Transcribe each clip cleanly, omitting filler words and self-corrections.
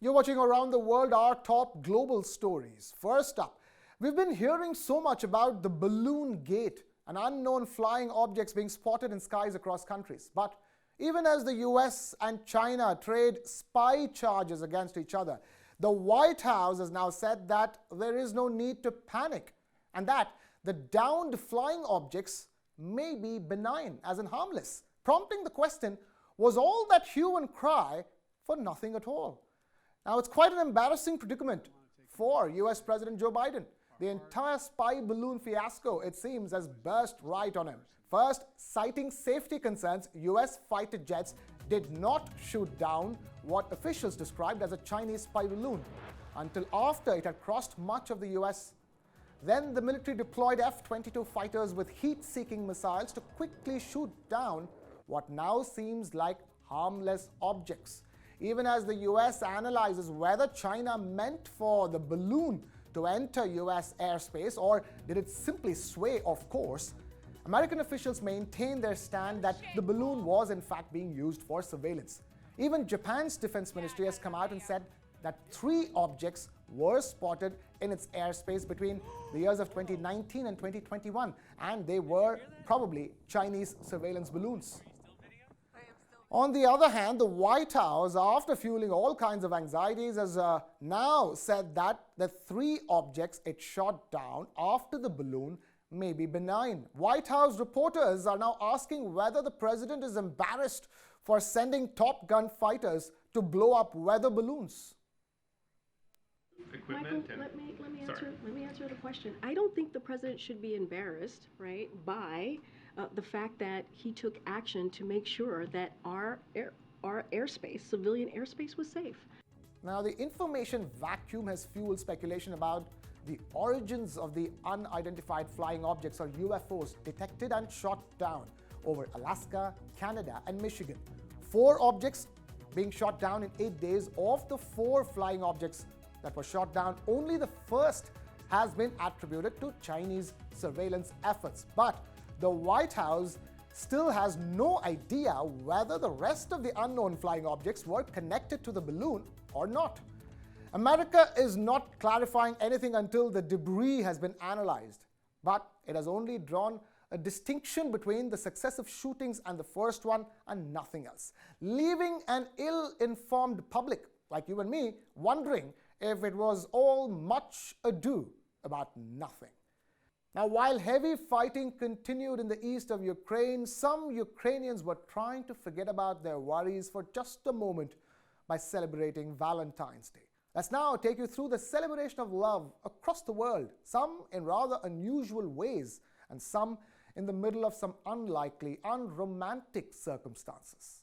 You're watching Around the World, our top global stories. First up, we've been hearing so much about the balloon gate and unknown flying objects being spotted in skies across countries. But even as the US and China trade spy charges against each other, the White House has now said that there is no need to panic and that the downed flying objects may be benign, as in harmless, prompting the question, was all that hue and cry for nothing at all? Now, it's quite an embarrassing predicament for US President Joe Biden. The entire spy balloon fiasco, it seems, has burst right on him. First, citing safety concerns, US fighter jets did not shoot down what officials described as a Chinese spy balloon until after it had crossed much of the US. Then the military deployed F-22 fighters with heat-seeking missiles to quickly shoot down what now seems like harmless objects. Even as the US analyzes whether China meant for the balloon to enter US airspace or did it simply sway off course, American officials maintain their stand that the balloon was in fact being used for surveillance. Even Japan's defense ministry has come out and said that 3 objects were spotted in its airspace between the years of 2019 and 2021, and they were probably Chinese surveillance balloons. On the other hand, the White House, after fueling all kinds of anxieties, has now said that the 3 objects it shot down after the balloon may be benign. White House reporters are now asking whether the president is embarrassed for sending Top Gun fighters to blow up weather balloons. Michael, let me answer the question. I don't think the president should be embarrassed, right, by the fact that he took action to make sure that our airspace, civilian airspace, was safe. Now, the information vacuum has fueled speculation about the origins of the unidentified flying objects, or UFOs, detected and shot down over Alaska, Canada, and Michigan. 4 objects being shot down in 8 days. Of the 4 flying objects that were shot down, only the first has been attributed to Chinese surveillance efforts. But the White House still has no idea whether the rest of the unknown flying objects were connected to the balloon or not. America is not clarifying anything until the debris has been analyzed, but it has only drawn a distinction between the successive shootings and the first one and nothing else, leaving an ill-informed public like you and me wondering if it was all much ado about nothing. Now, while heavy fighting continued in the east of Ukraine, some Ukrainians were trying to forget about their worries for just a moment by celebrating Valentine's Day. Let's now take you through the celebration of love across the world, some in rather unusual ways and some in the middle of some unlikely, unromantic circumstances.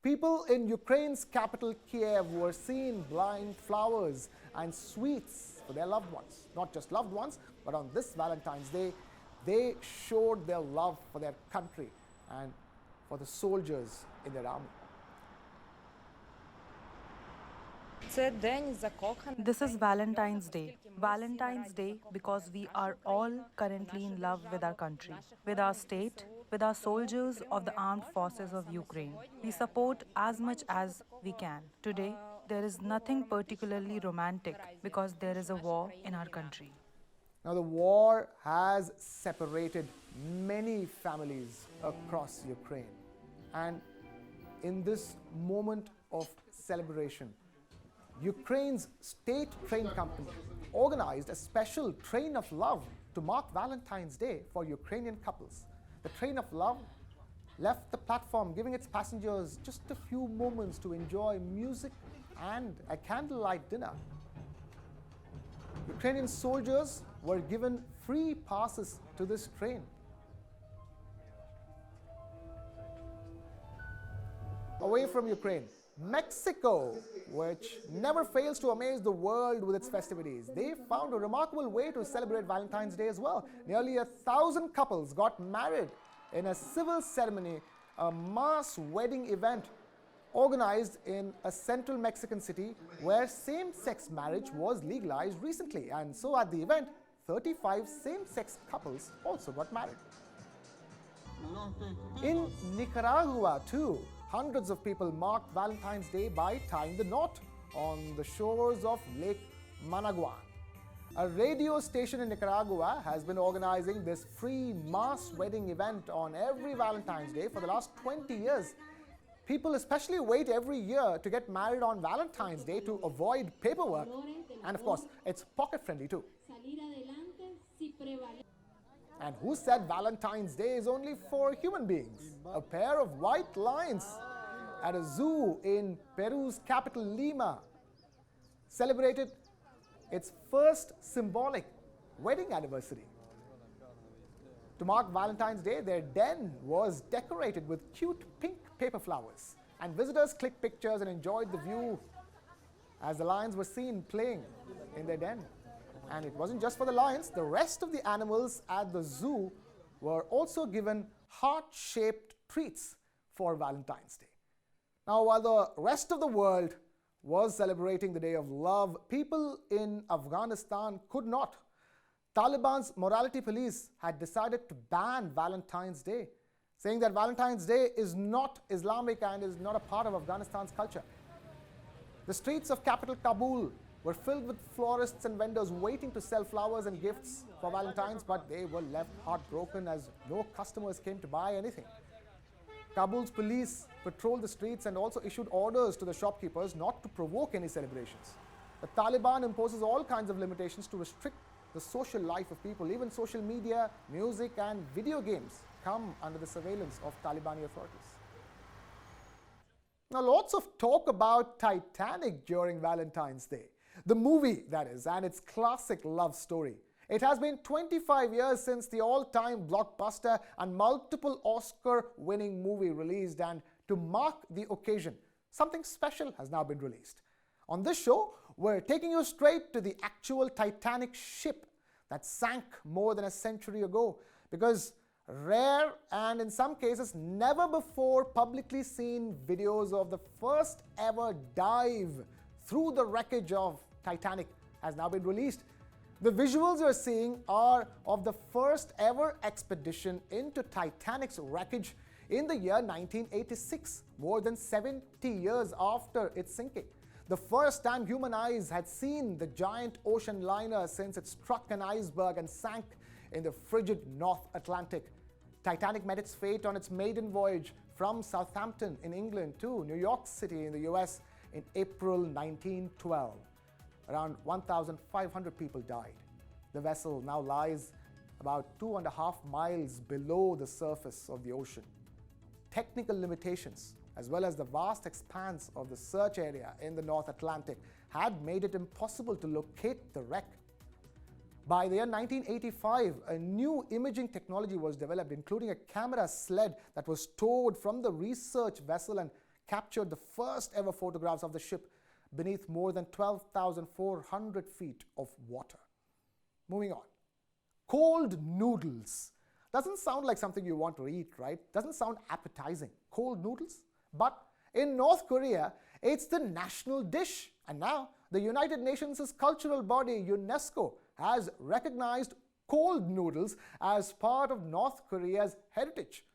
People in Ukraine's capital, Kiev, were seeing blind flowers and sweets for their loved ones. Not just loved ones, but on this Valentine's Day, they showed their love for their country and for the soldiers in their army. This is Valentine's Day. Valentine's Day because we are all currently in love with our country, with our state, with our soldiers of the armed forces of Ukraine. We support as much as we can. Today, there is nothing particularly romantic because there is a war in our country. Now, the war has separated many families across Ukraine. And in this moment of celebration, Ukraine's state train company organized a special train of love to mark Valentine's Day for Ukrainian couples. The train of love left the platform, giving its passengers just a few moments to enjoy music and a candlelight dinner. Ukrainian soldiers were given free passes to this train. Away from Ukraine, Mexico, which never fails to amaze the world with its festivities, they found a remarkable way to celebrate Valentine's Day as well. Nearly 1,000 couples got married in a civil ceremony, a mass wedding event organized in a central Mexican city where same-sex marriage was legalized recently. And so at the event, 35 same-sex couples also got married. In Nicaragua too, hundreds of people marked Valentine's Day by tying the knot on the shores of Lake Managua. A radio station in Nicaragua has been organizing this free mass wedding event on every Valentine's Day for the last 20 years. People especially wait every year to get married on Valentine's Day to avoid paperwork. And of course, it's pocket-friendly too. And who said Valentine's Day is only for human beings? A pair of white lions at a zoo in Peru's capital Lima celebrated its first symbolic wedding anniversary. To mark Valentine's Day, their den was decorated with cute pink paper flowers, and visitors clicked pictures and enjoyed the view as the lions were seen playing in their den. And it wasn't just for the lions, the rest of the animals at the zoo were also given heart-shaped treats for Valentine's Day. Now, while the rest of the world was celebrating the Day of Love, people in Afghanistan could not. Taliban's morality police had decided to ban Valentine's Day, saying that Valentine's Day is not Islamic and is not a part of Afghanistan's culture. The streets of capital Kabul were filled with florists and vendors waiting to sell flowers and gifts for Valentine's, but they were left heartbroken as no customers came to buy anything. Kabul's police patrolled the streets and also issued orders to the shopkeepers not to provoke any celebrations. The Taliban imposes all kinds of limitations to restrict the social life of people. Even social media, music and video games come under the surveillance of Taliban authorities. Now, lots of talk about Titanic during Valentine's Day. The movie, that is, and its classic love story. It has been 25 years since the all-time blockbuster and multiple Oscar-winning movie released, and to mark the occasion, something special has now been released. On this show, we're taking you straight to the actual Titanic ship that sank more than a century ago, because rare and in some cases never before publicly seen videos of the first ever dive through the wreckage of Titanic has now been released. The visuals you're seeing are of the first ever expedition into Titanic's wreckage in the year 1986, more than 70 years after its sinking. The first time human eyes had seen the giant ocean liner since it struck an iceberg and sank in the frigid North Atlantic. Titanic met its fate on its maiden voyage from Southampton in England to New York City in the US in April 1912. Around 1,500 people died. The vessel now lies about 2.5 miles below the surface of the ocean. Technical limitations, as well as the vast expanse of the search area in the North Atlantic, had made it impossible to locate the wreck. By the year 1985, a new imaging technology was developed, including a camera sled that was towed from the research vessel and captured the first ever photographs of the ship beneath more than 12,400 feet of water. Moving on. Cold noodles. Doesn't sound like something you want to eat, right? Doesn't sound appetizing. Cold noodles? But in North Korea, it's the national dish. And now, the United Nations' cultural body, UNESCO, has recognized cold noodles as part of North Korea's heritage.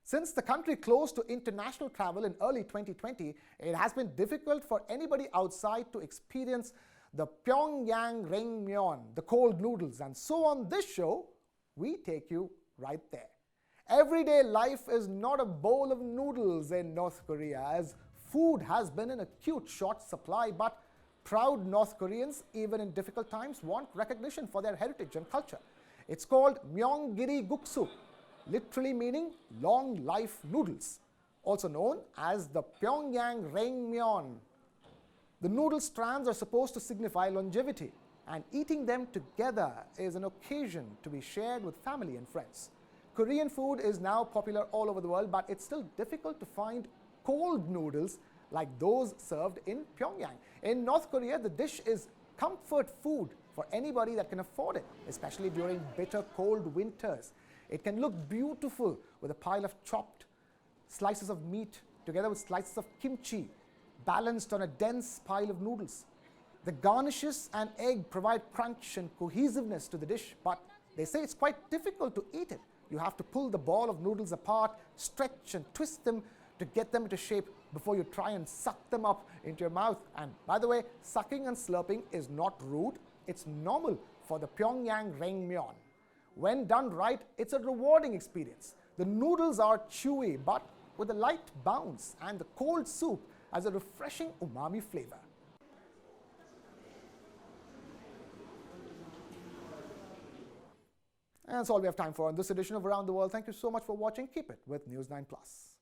Since the country closed to international travel in early 2020, it has been difficult for anybody outside to experience the Pyongyang Raengmyeon, the cold noodles. And so on this show, we take you right there. Everyday life is not a bowl of noodles in North Korea, as food has been in acute short supply, but proud North Koreans, even in difficult times, want recognition for their heritage and culture. It's called Myeonggiri Guksu, literally meaning long life noodles, also known as the Pyongyang Raengmyeon. The noodle strands are supposed to signify longevity, and eating them together is an occasion to be shared with family and friends. Korean food is now popular all over the world, but it's still difficult to find cold noodles like those served in Pyongyang. In North Korea, the dish is comfort food for anybody that can afford it, especially during bitter cold winters. It can look beautiful with a pile of chopped slices of meat together with slices of kimchi balanced on a dense pile of noodles. The garnishes and egg provide crunch and cohesiveness to the dish, but they say it's quite difficult to eat it. You have to pull the ball of noodles apart, stretch and twist them to get them into shape before you try and suck them up into your mouth. And by the way, sucking and slurping is not rude, it's normal for the Pyongyang Raengmyeon. When done right, it's a rewarding experience. The noodles are chewy but with a light bounce, and the cold soup has a refreshing umami flavor. And that's all we have time for on this edition of Around the World. Thank you so much for watching. Keep it with News 9 Plus.